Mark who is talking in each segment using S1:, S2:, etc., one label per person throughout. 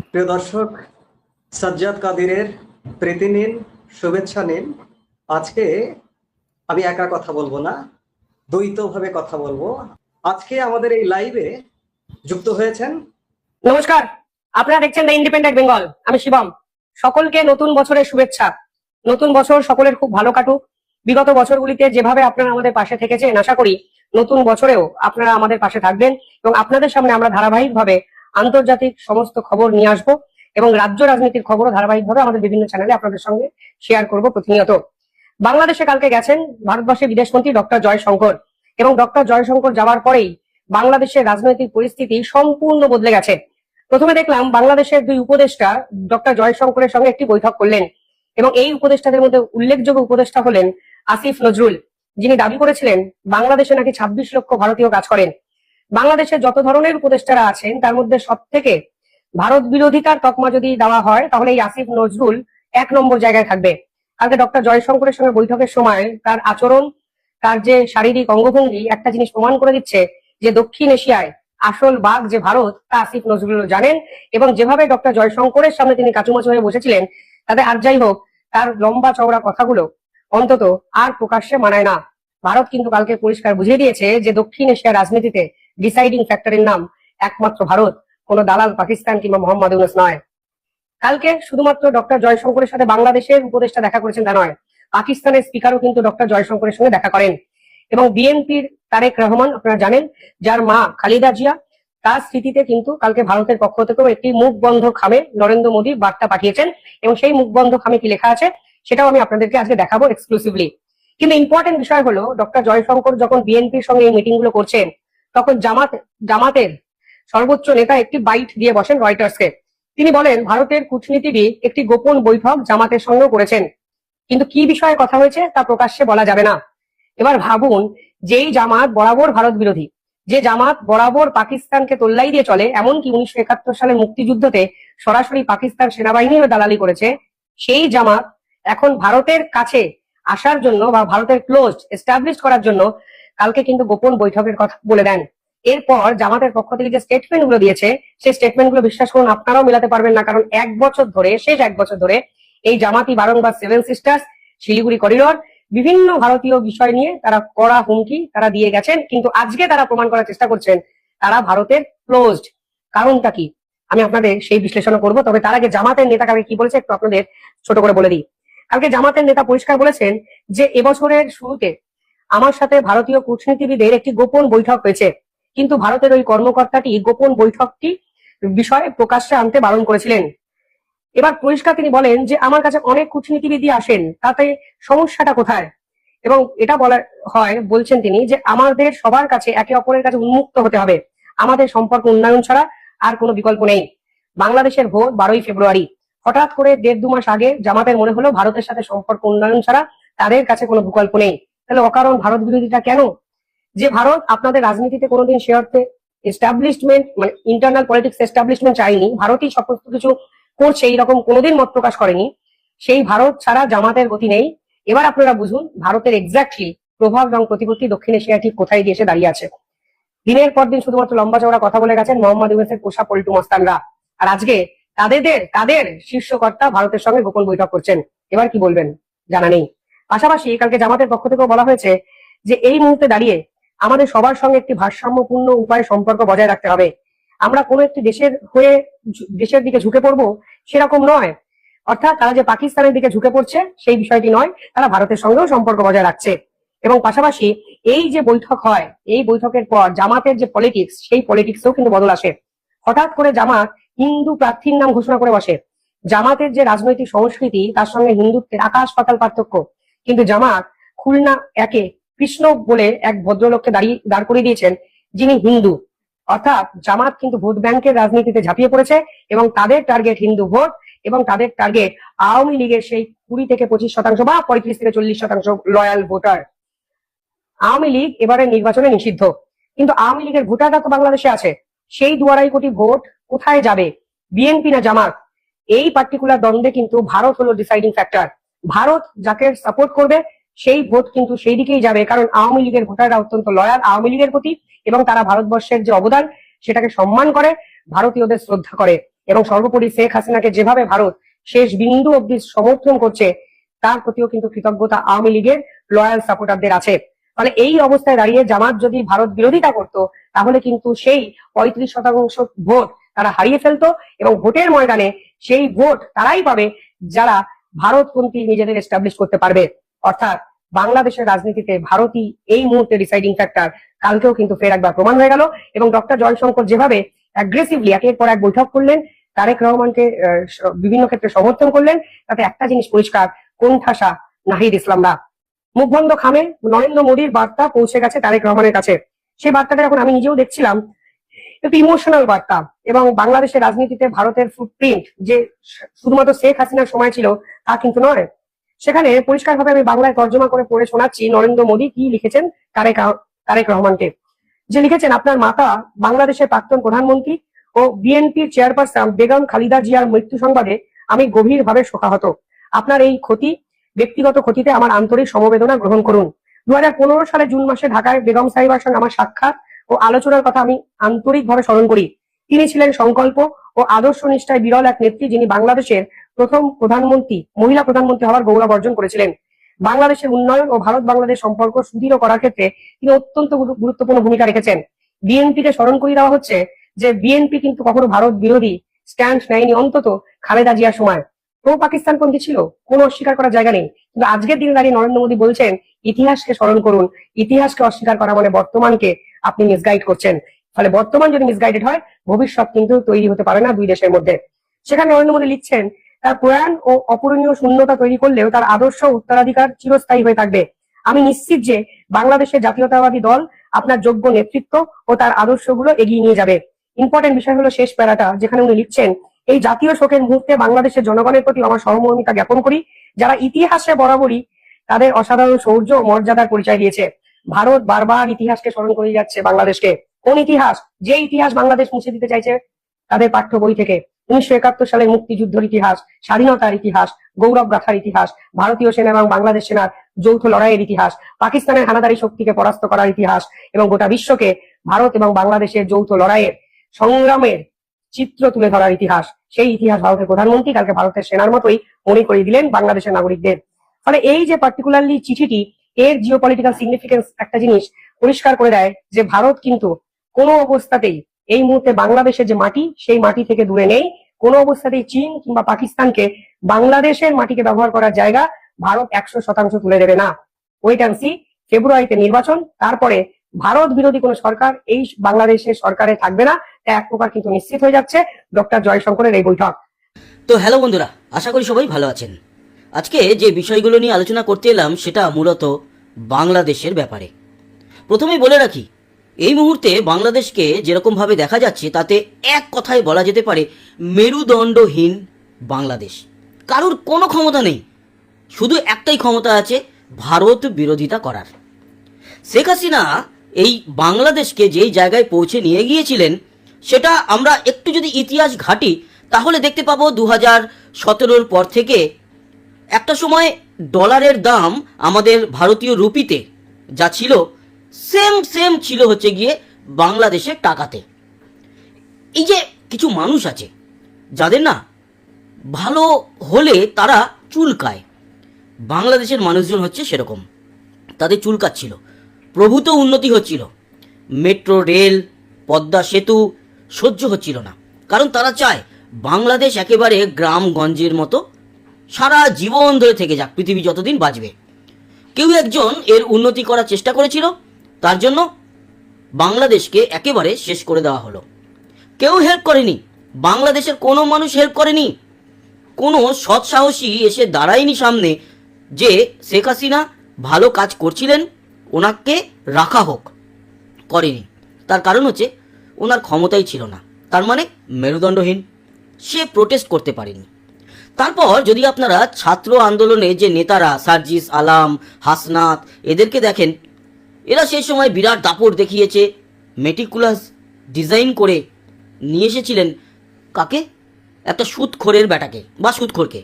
S1: প্রিয় দর্শক, সাজ্জাদ কাদিরের প্রীতি নিন, শুভেচ্ছা নিন। আজকে আমি একা কথা বলবো না, দ্বৈতভাবে কথা বলবো। আজকে আমাদের এই লাইভে যুক্ত হয়েছেন।
S2: নমস্কার, আপনারা দেখছেন দ্য ইন্ডিপেন্ডেন্ট বেঙ্গল। আমি শিবম। সকলকে নতুন বছরের শুভেচ্ছা। নতুন বছর সকলের খুব ভালো কাটুক। বিগত বছরগুলিতে যেভাবে আপনারা আমাদের পাশে থেকেছেন, আশা করি নতুন বছরেও আপনারা আমাদের পাশে থাকবেন এবং আপনাদের সামনে আমরা ধারাবাহিকভাবে আন্তর্জাতিক সমস্ত খবর নিয়ে আসবো এবং রাজ্য রাজনীতির খবরও ধারাবাহিকভাবে আমাদের বিভিন্ন চ্যানেলে আপনাদের সঙ্গে শেয়ার করব প্রতিনিয়ত। বাংলাদেশে কালকে গেছেন ভারতবর্ষের বিদেশমন্ত্রী ডক্টর জয়শঙ্কর, এবং ডক্টর জয়শঙ্কর যাওয়ার পরেই বাংলাদেশের রাজনৈতিক পরিস্থিতি সম্পূর্ণ বদলে গেছে। প্রথমে দেখলাম বাংলাদেশের দুই উপদেষ্টা ডক্টর জয়শঙ্করের সঙ্গে একটি বৈঠক করলেন, এবং এই উপদেষ্টাদের মধ্যে উল্লেখযোগ্য উপদেষ্টা হলেন আসিফ নজরুল, যিনি দাবি করেছিলেন বাংলাদেশে নাকি 26 লক্ষ ভারতীয় কাজ করেন। বাংলাদেশের যত ধরনের উপদেষ্টারা আছেন তার মধ্যে সব থেকে ভারত বিরোধিতার তকমা যদি দেওয়া হয় তাহলে এই আসিফ নজরুল 1 নম্বর জায়গায় থাকবে। কালকে ডক্টর জয়শঙ্করের সঙ্গে বৈঠকের সময় তার আচরণ, তার যে শারীরিক অঙ্গভঙ্গি একটা জিনিস প্রমাণ করে দিচ্ছে যে দক্ষিণ এশিয়ায় আসল বাঘ যে ভারত তা আসিফ নজরুল জানেন, এবং যেভাবে ডক্টর জয়শঙ্করের সামনে তিনি কাচুমাচু হয়ে বসেছিলেন তাতে আর যাই হোক তার লম্বা চওড়া কথাগুলো অন্তত আর প্রকাশ্যে মানায় না। ভারত কিন্তু কালকে পরিষ্কার বুঝিয়ে দিয়েছে যে দক্ষিণ এশিয়ার রাজনীতিতে ডিসাইডিং ফ্যাক্টরের নাম একমাত্র ভারত, কোনো দালাল পাকিস্তান কিংবা মোহাম্মদ ইউনূস নয়। কালকে শুধুমাত্র ডক্টর জয়শঙ্করের সাথে বাংলাদেশের উপদেষ্টা দেখা করেছেন তা নয়, পাকিস্তানের স্পিকারও কিন্তু ডক্টর জয়শঙ্করের সঙ্গে দেখা করেন। এবং বিএনপির তারেক রহমান, আপনারা জানেন, যার মা খালিদা জিয়া, তার স্মৃতিতে কিন্তু কালকে ভারতের পক্ষ থেকেও একটি মুখ বন্ধ খামে নরেন্দ্র মোদী বার্তা পাঠিয়েছেন, এবং সেই মুখ বন্ধ খামে কি লেখা আছে সেটাও আমি আপনাদেরকে আজকে দেখাবো এক্সক্লুসিভলি। কিন্তু ইম্পর্টেন্ট বিষয় হলো ডক্টর জয়শঙ্কর যখন বিএনপির সঙ্গে এই মিটিং গুলো করছেন তখন জামাতের সর্বোচ্চ নেতা একটি বাইট দিয়ে বসেন রয়টার্সকে। তিনি বলেন ভারতের কূটনীতিবিদ একটি গোপন বৈঠক জামাতের সঙ্গেও করেছেন, কিন্তু কি বিষয়ে কথা হয়েছে তা প্রকাশ্যে বলা যাবে না। এবার ভাবুন, যেই জামাত বরাবর ভারত বিরোধী, যে জামাত বরাবর পাকিস্তানকে তোল্লাই দিয়ে চলে, এমনকি 1971 সালের মুক্তিযুদ্ধতে সরাসরি পাকিস্তান সেনাবাহিনীর দালালি করেছে, সেই জামাত এখন ভারতের কাছে আসার জন্য বা ভারতের ক্লোজ এস্টাবলিশ করার জন্য কালকে কিন্তু গোপন বৈঠকের কথা বলে দেন। এরপর জামাতের পক্ষ থেকে যে স্টেটমেন্ট গুলো দিয়েছে সেই স্টেটমেন্ট গুলো বিশ্বাস করুন আপনারাও মেলাতে পারবেন না, কারণ শেষ এক বছর ধরে এই জামাতি বারংবার 7 সিস্টার্স, শিলিগুড়ি করিডোর, বিভিন্ন ভারতীয় বিষয় নিয়ে তারা কড়া হুমকি তারা দিয়ে গেছেন, কিন্তু আজকে তারা প্রমাণ করার চেষ্টা করছেন তারা ভারতের ক্লোজড। কারণটা কি আমি আপনাদের সেই বিশ্লেষণ করব, তবে তার আগে জামাতের নেতা কালকে কি বলেছে একটু আপনাদের ছোট করে বলে দিই। কালকে জামাতের নেতা পরিষ্কার বলেছেন যে এবছরের শুরুতে আমার সাথে ভারতীয় কূটনীতিবিদের একটি গোপন বৈঠক হয়েছে, কিন্তু ভারতের ওই কর্মকর্তাটি গোপন বৈঠকটি বিষয়ে প্রকাশ্যে আনতে বারণ করেছিলেন। এবার পরিষ্কার তিনি বলেন যে আমার কাছে অনেক কূটনীতিবিদ আসেন, তাতে সমস্যাটা কোথায়? এবং এটা বলছেন তিনি যে আমাদের সবার কাছে একে অপরের কাছে উন্মুক্ত হতে হবে, আমাদের সম্পর্ক উন্নয়ন ছাড়া আর কোনো বিকল্প নেই। বাংলাদেশের ভোট 12ই ফেব্রুয়ারি। হঠাৎ করে 1.5-2 মাস আগে জামাতের মনে হলো ভারতের সাথে সম্পর্ক উন্নয়ন ছাড়া তাদের কাছে কোনো বিকল্প নেই। তাহলে অকারণ ভারত বিরোধিতা কেন? যে ভারত আপনাদের রাজনীতিতে কোনোদিন সে অর্থে এস্টাবলিশমেন্ট মানে ইন্টারনাল পলিটিক্স এস্টাবলিশমেন্ট চাইনি, ভারতই সমস্ত কিছু করছে এইরকম কোনোদিন মত প্রকাশ করেনি, সেই ভারত ছাড়া জামাতের গতি নেই। এবার আপনারা বুঝুন ভারতের এক্স্যাক্টলি প্রভাব এবং প্রতিপত্তি দক্ষিণ এশিয়া ঠিক কোথায় গিয়ে এসে দাঁড়িয়ে আছে। দিনের পর দিন শুধুমাত্র লম্বা চওড়া কথা বলে গেছেন মোহাম্মদ ইউনূসের পোষা পল্টু মস্তানরা, আর আজকে তাদের শীর্ষকর্তা ভারতের সঙ্গে গোপন বৈঠক করছেন। এবার কি বলবেন জানা নেই। পাশাপাশি কালকে জামাতের পক্ষ থেকেও বলা হয়েছে যে এই মুহূর্তে দাঁড়িয়ে আমাদের সবার সঙ্গে একটি ভারসাম্যপূর্ণ উপায়ে সম্পর্ক বজায় রাখতে হবে। আমরা কোনো একটি দেশের দিকে ঝুঁকে পড়বো সেরকম নয়, অর্থাৎ তারা যে পাকিস্তানের দিকে ঝুঁকে পড়ছে সেই বিষয়টি নয়, তারা ভারতের সঙ্গেও সম্পর্ক বজায় রাখছে। এবং পাশাপাশি এই যে বৈঠক হয়, এই বৈঠকের পর জামাতের যে পলিটিক্স সেই পলিটিক্সেও কিন্তু বদল আসে। হঠাৎ করে জামাত হিন্দু প্রার্থীর নাম ঘোষণা করে বসে। জামাতের যে রাজনৈতিক সংস্কৃতি তার সঙ্গে হিন্দুত্বের আকাশ পাতাল পার্থক্য, কিন্তু জামাত খুলনা একে কৃষ্ণ বলে এক ভদ্রলোককে দাঁড় করিয়ে দিয়েছেন যিনি হিন্দু। অর্থাৎ জামাত কিন্তু ভোট ব্যাংকের রাজনীতিতে ঝাঁপিয়ে পড়েছে এবং তাদের টার্গেট হিন্দু ভোট, এবং তাদের টার্গেট আওয়ামী লীগের সেই 20-25% বা 35-40% লয়াল ভোটার। আওয়ামী লীগ এবারে নির্বাচনে নিষিদ্ধ, কিন্তু আওয়ামী লীগের ভোটাররা তো বাংলাদেশে আছে। সেই 2.5 কোটি ভোট কোথায় যাবে, বিএনপি না জামাত? এই পার্টিকুলার দ্বন্দ্বে কিন্তু ভারত হলো ডিসাইডিং ফ্যাক্টর। ভারত যাকে সাপোর্ট করবে সেই ভোট কিন্তু সেই দিকেই যাবে, কারণ আওয়ামী লীগের ভোটাররা অত্যন্ত লয়াল আওয়ামী লীগের প্রতি, এবং তারা ভারতবর্ষের যে অবদান সেটাকে সম্মান করে, ভারতীয়দের শ্রদ্ধা করে, এবং সর্বোপরি শেখ হাসিনাকে যেভাবে ভারত শেষ বিন্দু অব্দি সমর্থন করছে, তার প্রতিও কিন্তু কৃতজ্ঞতা আওয়ামী লীগের লয়াল সাপোর্টারদের আছে। ফলে এই অবস্থায় দাঁড়িয়ে জামাত যদি ভারত বিরোধিতা করত, তাহলে কিন্তু সেই 35% ভোট তারা হারিয়ে ফেলতো, এবং ভোটের ময়দানে সেই ভোট তারাই পাবে যারা ভারতপন্থী নিজেদের এস্টাবলিশ করতে পারবে। অর্থাৎ বাংলাদেশের রাজনীতিতে ভারতই এই মুহূর্তে ডিসাইডিং ফ্যাক্টর। কালকেও কিন্তু ফের একবার প্রমাণ হয়ে গেল। এবং ডক্টর জয়শঙ্কর যেভাবে অ্যাগ্রেসিভলি একের পর এক বৈঠক করলেন, তারেক রহমানকে বিভিন্ন ক্ষেত্রে সমর্থন করলেন, তাতে একটা জিনিস পরিষ্কার, কোণঠাসা নাহিদ ইসলামরা। মুখবন্ধ খামে নরেন্দ্র মোদীর বার্তা পৌঁছে গেছে তারেক রহমানের কাছে। সেই বার্তাটা এখন আমি নিজেও দেখছিলাম, একটু ইমোশনাল বার্তা। এবং বাংলাদেশের রাজনীতিতে ভারতের ফুটপ্রিন্ট যে শুধুমাত্র শেখ হাসিনার সময় ছিল তা কিন্তু নয়। সেখানে পরিষ্কারভাবে আমি বাংলায় তর্জমা করে পড়ে শোনাচ্ছি নরেন্দ্র মোদী কি লিখেছেন তারেক রহমানকে। যে লিখেছেন, আপনার মাতা বাংলাদেশের প্রাক্তন প্রধানমন্ত্রী ও বিএনপির চেয়ারপারসন বেগম খালেদা জিয়ার মৃত্যু সংবাদে আমি গভীরভাবে শোকাহত। আপনার এই ক্ষতি ব্যক্তিগত ক্ষতিতে আমার আন্তরিক সমবেদনা গ্রহণ করুন। 2015 সালে জুন মাসে ঢাকায় বেগম সাহিবার সঙ্গে আমার সাক্ষাৎ ও আলোচনার কথা আমি আন্তরিকভাবে স্মরণ করি। তিনি ছিলেন সংকল্প ও আদর্শ নিষ্ঠায় বিরল এক নেত্রী, যিনি বাংলাদেশের প্রথম মহিলা প্রধানমন্ত্রী হওয়ার গৌরব অর্জন করেছিলেন। বাংলাদেশের উন্নয়ন ও ভারত বাংলাদেশ সম্পর্ক সুদৃঢ় করার ক্ষেত্রে তিনি অত্যন্ত গুরুত্বপূর্ণ ভূমিকা রেখেছেন। বিএনপিকে স্মরণ করিয়ে দেওয়া হচ্ছে যে বিএনপি কিন্তু কখনো ভারত বিরোধী স্ট্যান্ড নেয়নি, অন্তত খালেদা জিয়ার সময়। প্রো পাকিস্তানপন্থী ছিল, কোনো অস্বীকার করার জায়গা নেই। কিন্তু আজকের দিনে দাঁড়িয়ে নরেন্দ্র মোদী বলছেন ইতিহাসকে স্মরণ করুন। ইতিহাসকে অস্বীকার করা মানে বর্তমানকে আপনি মিসগাইড করছেন। ফলে বর্তমান যদি মিসগাইডেড হয়, ভবিষ্যৎ কিন্তু তৈরি হতে পারে না দুই দেশের মধ্যে। সেখানে নরেন্দ্র মোদী লিখছেন, তার প্রয়াণ ও অপূরণীয় শূন্যতা তৈরি করলেও তার আদর্শ উত্তরাধিকার চিরস্থায়ী হয়ে থাকবে। আমি নিশ্চিত যে বাংলাদেশের জাতীয়তাবাদী দল আপনার যোগ্য নেতৃত্ব ও তার আদর্শগুলো এগিয়ে নিয়ে যাবে। ইম্পর্টেন্ট বিষয় হলো শেষ প্যারাটা, যেখানে উনি লিখছেন, এই জাতীয় শোকের মুহূর্তে বাংলাদেশের জনগণের প্রতি আমার সহমর্মিতা জ্ঞাপন করি, যারা ইতিহাসে বরাবরই তাদের অসাধারণ শৌর্য ও মর্যাদার পরিচয় দিয়েছে। ভারত বারবার ইতিহাসকে স্মরণ করে যাচ্ছে বাংলাদেশকে। কোন ইতিহাস? যে ইতিহাস বাংলাদেশ মুছে দিতে চাইছে তাদের পাঠ্য বই থেকে। 1971 সালের মুক্তিযুদ্ধের ইতিহাস, স্বাধীনতার ইতিহাস, গৌরব গাথার ইতিহাস, ভারতীয় সেনা এবং বাংলাদেশ সেনার যৌথ লড়াইয়ের ইতিহাস, পাকিস্তানের হানাদারি শক্তিকে পরাস্ত করার ইতিহাস, এবং গোটা বিশ্বকে ভারত এবং বাংলাদেশের যৌথ লড়াইয়ের সংগ্রামের চিত্র তুলে ধরার ইতিহাস। সেই ইতিহাস ভারতের প্রধানমন্ত্রী কালকে ভারতের সেনার মতোই মনে করিয়ে দিলেন বাংলাদেশের নাগরিকদের। ফলে এই যে পার্টিকুলারলি চিঠিটি, এর জিওপলিটিক্যাল সিগনিফিকেন্স একটা জিনিস পরিষ্কার করে দেয় যে ভারত কিন্তু কোনো অবস্থাতেই এই মুহূর্তে বাংলাদেশের যে মাটি, সেই মাটি থেকে দূরে নেই। কোনো অবস্থাতেই চীন কিংবা পাকিস্তানকে বাংলাদেশের মাটিকে ব্যবহার করার জায়গা ভারত 100% তুলে দেবে না। Wait and see. ফেব্রুয়ারিতে নির্বাচন, তারপরে ভারত বিরোধী কোন সরকার এই বাংলাদেশের সরকারে থাকবে না, এক প্রকার কিন্তু নিশ্চিত হয়ে যাচ্ছে ডক্টর জয়শঙ্করের এই বৈঠক।
S3: তো হ্যালো বন্ধুরা, আশা করি সবাই ভালো আছেন। আজকে যে বিষয়গুলো নিয়ে আলোচনা করতে এলাম সেটা মূলত বাংলাদেশের ব্যাপারে। প্রথমেই বলে রাখি, এই মুহূর্তে বাংলাদেশকে যেরকম ভাবে দেখা যাচ্ছে তাতে এক কথায় বলা যেতে পারে মেরুদণ্ডহীন বাংলাদেশ। কারোর কোনো ক্ষমতা নেই, শুধু একটাই ক্ষমতা আছে, ভারত বিরোধিতা করার। শেখ হাসিনা এই বাংলাদেশকে যেই জায়গায় পৌঁছে নিয়ে গিয়েছিলেন, সেটা আমরা একটু যদি ইতিহাস ঘাঁটি তাহলে দেখতে পাবো 2017 পর থেকে একটা সময় ডলারের দাম আমাদের ভারতীয় রুপিতে যা ছিল সেম ছিল হচ্ছে গিয়ে বাংলাদেশের টাকাতে। এই যে কিছু মানুষ আছে যাদের না ভালো হলে তারা চুলকায়, বাংলাদেশের মানুষজন হচ্ছে সেরকম। তাদের চুলকাচ্ছিল, প্রভূত উন্নতি হচ্ছিল, মেট্রো রেল, পদ্মা সেতু সহ্য হচ্ছিল না। কারণ তারা চায় বাংলাদেশ একেবারে গ্রামগঞ্জের মতো সারা জীবন ধরে থেকে যাক, পৃথিবী যতদিন বাঁচবে। কেউ একজন এর উন্নতি করার চেষ্টা করেছিল, তার জন্য বাংলাদেশকে একেবারে শেষ করে দেওয়া হলো। কেউ হেল্প করেনি, বাংলাদেশের কোনো মানুষ হেল্প করেনি, কোনো সৎসাহসী এসে দাঁড়ায়নি সামনে যে শেখ হাসিনা ভালো কাজ করছিলেন, ওনাকে রাখা হোক, করেনি। তার কারণ হচ্ছে ওনার ক্ষমতাই ছিল না, তার মানে মেরুদণ্ডহীন, সে প্রোটেস্ট করতে পারেনি। তারপর যদি আপনারা ছাত্র আন্দোলনে যে নেতারা সার্জিস আলম, হাসনাত এদেরকে দেখেন, এরা সেই সময় বিরাট দাপট দেখিয়েছে, মেটিকুলাস ডিজাইন করে নিয়ে এসেছিলেন কাকে? একটা সুদখোরের বেটাকে বা সুদখোরকে।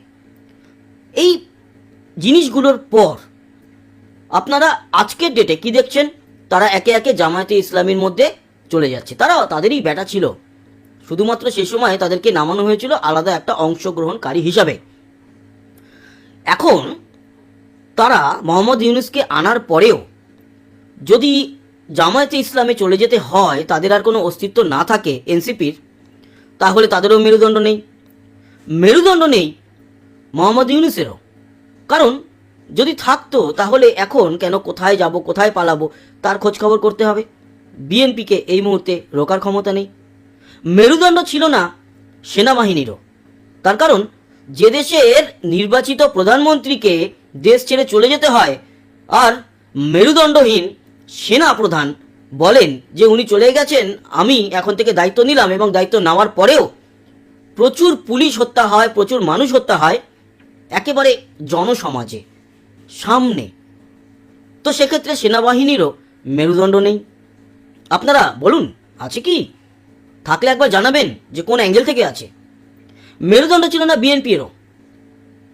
S3: এই জিনিসগুলোর পর আপনারা আজকের ডেটে কি দেখছেন? তারা একে একে জামায়াতে ইসলামীর মধ্যে চলে যাচ্ছে। তারা তাদেরই বেটা ছিল, শুধুমাত্র সেই সময় তাদেরকে নামানো হয়েছিল আলাদা একটা অংশগ্রহণকারী হিসাবে। এখন তারা মোহাম্মদ ইউনূসকে আনার পরেও যদি জামায়াতে ইসলামে চলে যেতে হয়, তাদের আর কোনো অস্তিত্ব না থাকে এনসিপির, তাহলে তাদেরও মেরুদণ্ড নেই। মেরুদণ্ড নেই মোহাম্মদ ইউনূসেরও। কারণ যদি থাকতো তাহলে এখন কেন কোথায় যাব, কোথায় পালাবো তার খোঁজ খবর করতে হবে। বিএনপিকে এই মুহূর্তে রোকার ক্ষমতা নেই। মেরুদণ্ড ছিল না সেনাবাহিনীরও। তার কারণ যে দেশের নির্বাচিত প্রধানমন্ত্রীকে দেশ ছেড়ে চলে যেতে হয়, আর মেরুদণ্ডহীন সেনা প্রধান বলেন যে উনি চলে গেছেন, আমি এখন থেকে দায়িত্ব নিলাম, এবং দায়িত্ব নেওয়ার পরেও প্রচুর পুলিশ হত্যা হয়, প্রচুর মানুষ হত্যা হয় একেবারে জনসমাজে সামনে। তো সেক্ষেত্রে সেনাবাহিনীরও মেরুদণ্ড নেই। আপনারা বলুন আছে কি? থাকলে একবার জানাবেন যে কোন অ্যাঙ্গেল থেকে আছে। মেরুদণ্ড ছিল না বিএনপিরও।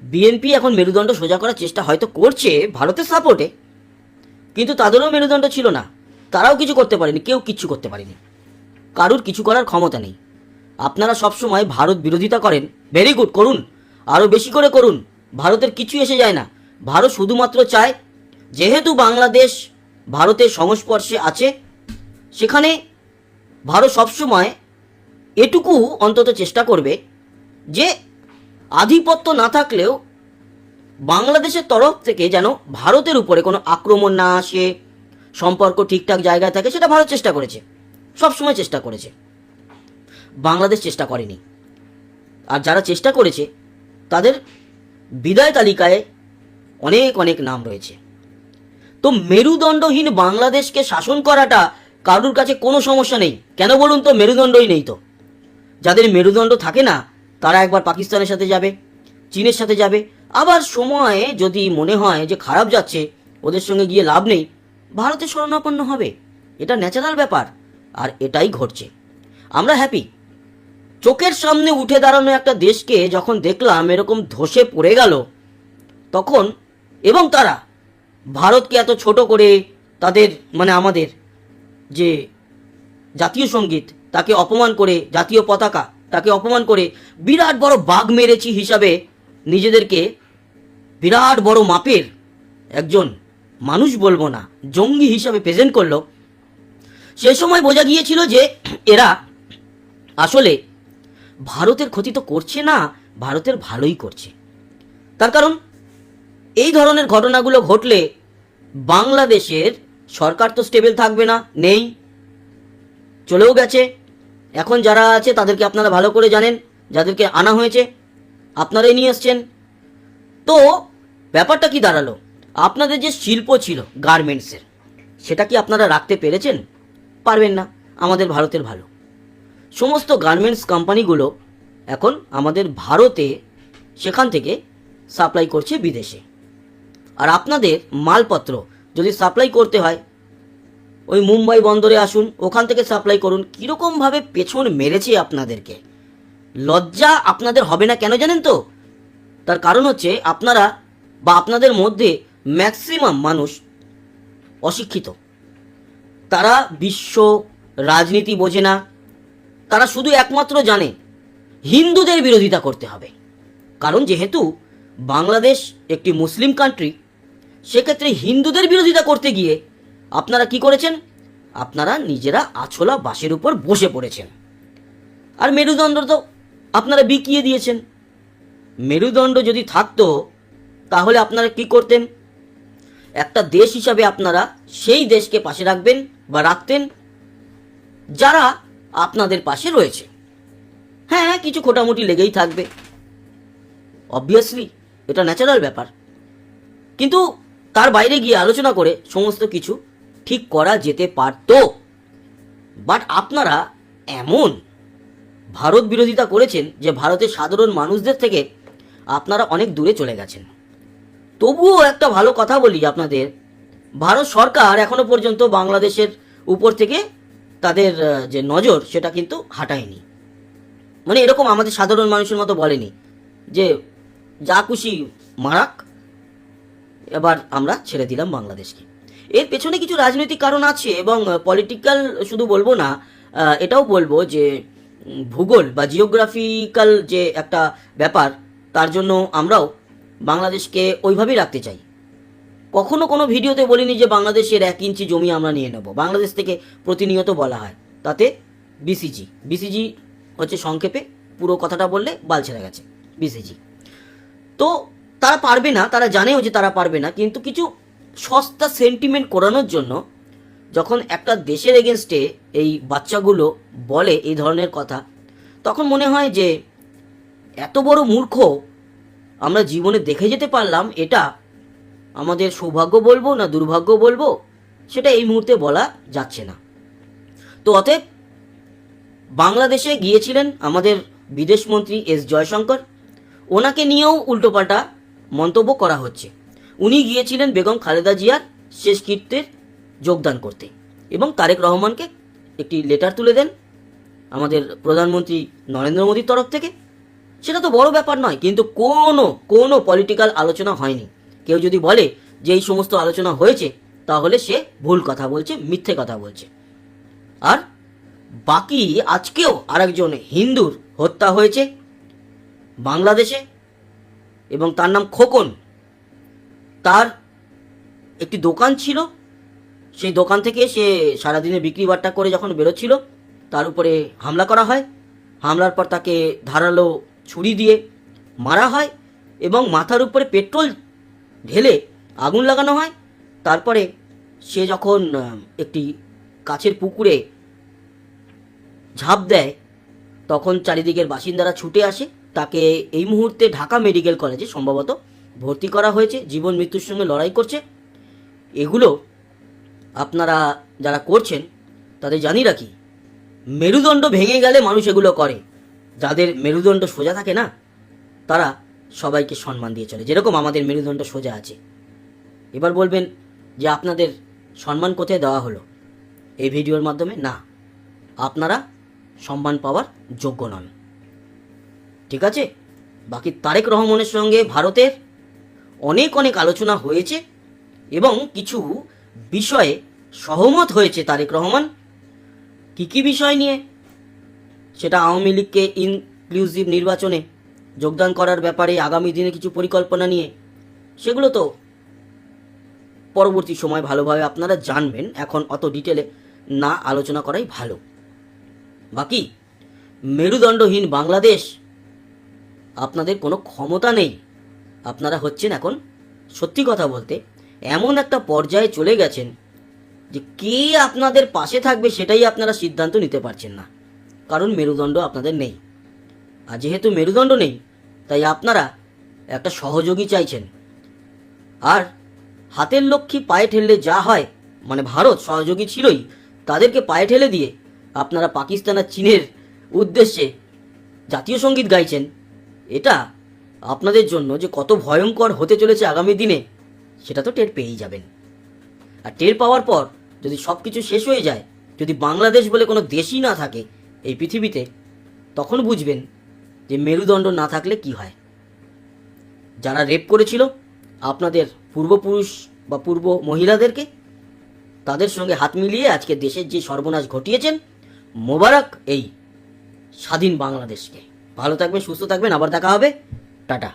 S3: বিএনপি এখন মেরুদণ্ড সোজা করার চেষ্টা হয়তো করছে ভারতের সাপোর্টে, কিন্তু তাদেরও মেরুদণ্ড ছিল না। তারাও কিছু করতে পারেনি, কেউ কিছু করতে পারেনি, কারুর কিছু করার ক্ষমতা নেই। আপনারা সবসময় ভারত বিরোধিতা করেন, ভেরি গুড, করুন, আরও বেশি করে করুন। ভারতের কিছু এসে যায় না। ভারত শুধুমাত্র চায় যেহেতু বাংলাদেশ ভারতের সংস্পর্শে আছে, সেখানে ভারত সবসময় এটুকু অন্তত চেষ্টা করবে যে আধিপত্য না থাকলেও বাংলাদেশের তরফ থেকে যেন ভারতের উপরে কোনো আক্রমণ না আসে, সম্পর্ক ঠিকঠাক জায়গায় থাকে। সেটা ভারত চেষ্টা করেছে, সবসময় চেষ্টা করেছে, বাংলাদেশ চেষ্টা করেনি। আর যারা চেষ্টা করেছে তাদের বিদায় তালিকায় অনেক অনেক নাম রয়েছে। তো মেরুদণ্ডহীন বাংলাদেশকে শাসন করাটা কারুর কাছে কোনো সমস্যা নেই। কেন বলুন তো? মেরুদণ্ডই নেই তো। যাদের মেরুদণ্ড থাকে না তারা একবার পাকিস্তানের সাথে যাবে, চীনের সাথে যাবে, আবার সময়ে যদি মনে হয় যে খারাপ যাচ্ছে, ওদের সঙ্গে গিয়ে লাভ নেই, ভারতে শরণাপন্ন হবে। এটা ন্যাচারাল ব্যাপার, আর এটাই ঘটছে। আমরা হ্যাপি। চোখের সামনে উঠে দাঁড়ানো একটা দেশকে যখন দেখলাম এরকম ধসে পড়ে গেল, তখন এবং তারা ভারতকে এত ছোট করে তাদের আমাদের যে জাতীয় সঙ্গীত তাকে অপমান করে, জাতীয় পতাকা তাকে অপমান করে বিরাট বড় বাঘ মেরেছি হিসাবে নিজেদেরকে বিরাট বড় মাপের একজন মানুষ বলবো না, জঙ্গি হিসাবে প্রেজেন্ট করলো। সে সময় বোঝা গিয়েছিল যে এরা আসলে ভারতের ক্ষতি তো করছে না, ভারতের ভালোই করছে। তার কারণ এই ধরনের ঘটনাগুলো ঘটলে বাংলাদেশের সরকার তো স্টেবল থাকবে না, নেই, চলেও গেছে। এখন যারা আছে তাদেরকে আপনারা ভালো করে জানেন, যাদেরকে আনা হয়েছে আপনারাই নিয়ে এসছেন। তো ব্যাপারটা কি দাঁড়ালো? আপনাদের যে শিল্প ছিল গার্মেন্টসের, সেটা কি আপনারা রাখতে পেরেছেন? পারবেন না। আমাদের ভারতের ভালো সমস্ত গার্মেন্টস কোম্পানিগুলো এখন আমাদের ভারতে সেখান থেকে সাপ্লাই করছে বিদেশে। আর আপনাদের মালপত্র যদি সাপ্লাই করতে হয় ওই মুম্বাই বন্দরে আসুন, ওখান থেকে সাপ্লাই করুন। কীরকমভাবে পেছন মেরেছে আপনাদেরকে। লজ্জা আপনাদের হবে না কেন জানেন তো? তার কারণ হচ্ছে আপনারা বা আপনাদের মধ্যে ম্যাক্সিমাম মানুষ অশিক্ষিত। তারা বিশ্ব রাজনীতি বোঝে না। তারা শুধু একমাত্র জানে হিন্দুদের বিরোধিতা করতে হবে। কারণ যেহেতু বাংলাদেশ একটি মুসলিম কান্ট্রি, সেক্ষেত্রে হিন্দুদের বিরোধিতা করতে গিয়ে আপনারা কি করেছেন? আপনারা নিজেরা আছলা বাসের উপর বসে পড়েছেন। আর মেরুদণ্ড তো আপনারা বিকিয়ে দিয়েছেন। মেরুদণ্ড যদি থাকতো তাহলে আপনারা কি করতেন? একটা দেশ হিসাবে আপনারা সেই দেশকে পাশে রাখবেন বা রাখতেন যারা আপনাদের পাশে রয়েছে। হ্যাঁ, কিছু খোটামুটি লেগেই থাকবে, অবভিয়াসলি, এটা ন্যাচারাল ব্যাপার। কিন্তু তার বাইরে গিয়ে আলোচনা করে সমস্ত কিছু ঠিক করা যেতে পারত। বাট আপনারা এমন ভারত বিরোধিতা করেছেন যে ভারতের সাধারণ মানুষদের থেকে আপনারা অনেক দূরে চলে গেছেন। তবুও একটা ভালো কথা বলি আপনাদের, ভারত সরকার এখনো পর্যন্ত বাংলাদেশের উপর থেকে তাদের যে নজর সেটা কিন্তু হাঁটায়নি। এরকম আমাদের সাধারণ মানুষের মতো বলেনি যে যা খুশি মারাক, এবার আমরা ছেড়ে দিলাম বাংলাদেশকে। এর পেছনে কিছু রাজনৈতিক কারণ আছে এবং পলিটিক্যাল, শুধু বলবো না, এটাও বলবো যে ভূগোল বা জিওগ্রাফিক্যাল যে একটা ব্যাপার, তার জন্য আমরাও বাংলাদেশকে ওইভাবেই রাখতে চাই। কখনো কোনো ভিডিওতে বলিনি যে বাংলাদেশের 1 ইঞ্চি জমি আমরা নিয়ে নেব। বাংলাদেশ থেকে প্রতিনিয়ত বলা হয়, তাতে বিসিজি হচ্ছে সংক্ষেপে, পুরো কথাটা বললে বাল ছেড়ে গেছে বিসিজি। তো তারা পারবে না, তারা জানেও যে তারা পারবে না, কিন্তু কিছু সস্তা সেন্টিমেন্ট করানোর জন্য যখন একটা দেশের এগেনস্টে এই বাচ্চাগুলো বলে এই ধরনের কথা, তখন মনে হয় যে এত বড় মূর্খ আমরা জীবনে দেখে যেতে পারলাম, এটা আমাদের সৌভাগ্য বলবো না দুর্ভাগ্য বলবো, সেটা এই মুহূর্তে বলা যাচ্ছে না। তো অতএব বাংলাদেশে গিয়েছিলেন আমাদের বিদেশমন্ত্রী এস জয়শঙ্কর, ওনাকে নিয়েও উল্টোপাল্টা মন্তব্য করা হচ্ছে। উনি গিয়েছিলেন বেগম খালেদা জিয়ার শেষকৃত্যের যোগদান করতে, এবং তারেক রহমানকে একটি লেটার তুলে দেন আমাদের প্রধানমন্ত্রী নরেন্দ্র মোদীর তরফ থেকে। সেটা তো বড় ব্যাপার নয়, কিন্তু কোনো পলিটিক্যাল আলোচনা হয়নি। কেউ যদি বলে যে এই সমস্ত আলোচনা হয়েছে, তাহলে সে ভুল কথা বলছে, মিথ্যে কথা বলছে। আর বাকি আজকেও আরেকজন হিন্দুর হত্যা হয়েছে বাংলাদেশে, এবং তার নাম খোকন। তার একটি দোকান ছিল, সেই দোকান থেকে সে সারাদিনে বিক্রি বাট্টা করে যখন বেরোচ্ছিল, তার উপরে হামলা করা হয়। হামলার পর তাকে ধারালো ছুরি দিয়ে মারা হয়, এবং মাথার উপরে পেট্রোল ঢেলে আগুন লাগানো হয়। তারপরে সে যখন একটি কাছের পুকুরে ঝাঁপ দেয়, তখন চারিদিকের বাসিন্দারা ছুটে আসে। তাকে এই মুহূর্তে ঢাকা মেডিকেল কলেজে সম্ভবত ভর্তি করা হয়েছে, জীবন মৃত্যুর সঙ্গে লড়াই করছে। এগুলো আপনারা যারা করছেন তাদের জানি রাখি, মেরুদণ্ড ভেঙে গেলে মানুষ এগুলো করে। যাদের মেরুদণ্ড সোজা থাকে না, তারা সবাইকে সম্মান দিয়ে চলে, যেরকম আমাদের মেরুদণ্ড সোজা আছে। এবার বলবেন যে আপনাদের সম্মান কোথায় দেওয়া হলো এই ভিডিওর মাধ্যমে? না, আপনারা সম্মান পাওয়ার যোগ্য নন, ঠিক আছে? বাকি তারেক রহমানের সঙ্গে ভারতের অনেক আলোচনা হয়েছে, এবং কিছু বিষয়ে সহমত হয়েছে তারেক রহমান। কি বিষয় নিয়ে? সেটা আওয়ামী লীগকে ইনক্লুসিভ নির্বাচনে যোগদান করার ব্যাপারে আগামী দিনে কিছু পরিকল্পনা নিয়ে, সেগুলো তো পরবর্তী সময় ভালোভাবে আপনারা জানবেন। এখন অত ডিটেলে না আলোচনা করাই ভালো। বাকি মেরুদণ্ডহীন বাংলাদেশ, আপনাদের কোনো ক্ষমতা নেই। আপনারা হচ্ছেন এখন, সত্যি কথা বলতে, এমন একটা পর্যায়ে চলে গেছেন যে কে আপনাদের পাশে থাকবে সেটাই আপনারা সিদ্ধান্ত নিতে পারছেন না, কারণ মেরুদণ্ড আপনাদের নেই। আর যেহেতু মেরুদণ্ড নেই, তাই আপনারা একটা সহযোগী চাইছেন। আর হাতের লক্ষ্মী পায়ে ঠেললে যা হয়, মানে ভারত সহযোগী ছিলই, তাদেরকে পায়ে ঠেলে দিয়ে আপনারা পাকিস্তান আর চীনের উদ্দেশ্যে জাতীয় সঙ্গীত গাইছেন। এটা আপনাদের জন্য যে কত ভয়ঙ্কর হতে চলেছে আগামী দিনে, সেটা তো টের পেয়েই যাবেন। আর টের পাওয়ার পর যদি সব কিছু শেষ হয়ে যায়, যদি বাংলাদেশ বলে কোনো দেশই না থাকে এই পৃথিবীতে, তখন বুঝবেন যে মেরুদণ্ড না থাকলে কি হয়। যারা রেপ করেছিল আপনাদের পূর্বপুরুষ বা পূর্ব মহিলাদেরকে, তাদের সঙ্গে হাত মিলিয়ে আজকে দেশের যে সর্বনাশ ঘটিয়েছেন, মোবারক এই স্বাধীন বাংলাদেশকে। ভালো থাকবেন, সুস্থ থাকবেন, আবার দেখা হবে, টাটা।